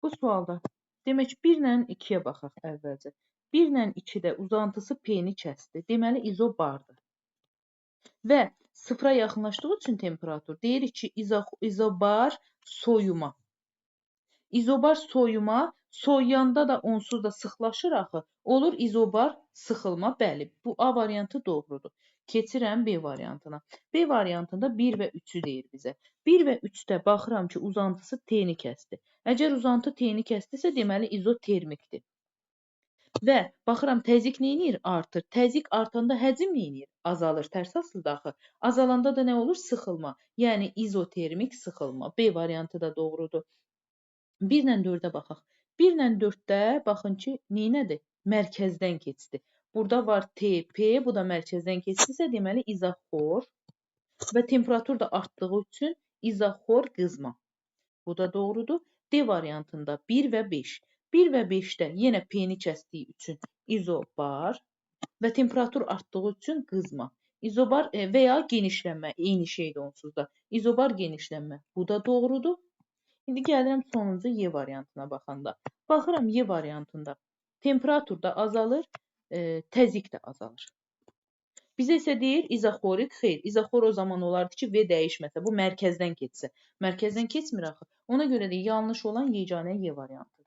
Bu sualda demək 1 ilə 2-yə baxaq əvvəlcə. 1 ilə 2-də uzantısı P-ni kəsdi. Deməli izobardır. Və sıfıra yaxınlaşdığı üçün temperatur deyirik ki, izobar soyuma. İzobar soyuma, soyuyanda da onsuz da sıxlaşır axı. Olur izobar sıxılma. Bəli, bu A variantı doğrudur. Keçirəm B variantına. B variantında 1 və 3-ü deyir bizə. 1 və 3-də baxıram ki, uzantısı T-ni kəsdi. Əgər uzantı T-ni kəsdisə, deməli izotermikdir. Və baxıram təzyiq neynir? Artır. Təzyiq artanda həcm neynir? Azalır. Tərs asıldı axı. Azalanda da nə olur? Sıxılma. Yəni izotermik sıxılma. B variantı da doğrudur. 1 ilə 4-ə baxaq. 1 ilə 4-də baxın ki, neynədir? Mərkəzdən keçdi. Burada var TP, bu da mərkəzdən keçdisə, deməli izoxor və temperatur da artdığı üçün izoxor qızma. Bu da doğrudur. D variantında 1 və 5. 1 və 5-də yenə P-ni kəsdiyi üçün izobar və temperatur artdığı üçün qızma. İzobar və ya genişlənmə, eyni şeydir onsuz da. İzobar genişlənmə. Bu da doğrudur. İndi gəlirəm sonuncu Y variantına baxanda. Baxıram Y variantında temperatur da azalır, təzyiq də azalır. Bizə isə deyir izoxorik, xeyr. İzoxor o zaman olardı ki, V dəyişməsə, bu mərkəzdən keçsə. Mərkəzdən keçmir axı. Ona görə də yanlış olan yeganə Y variantıdır.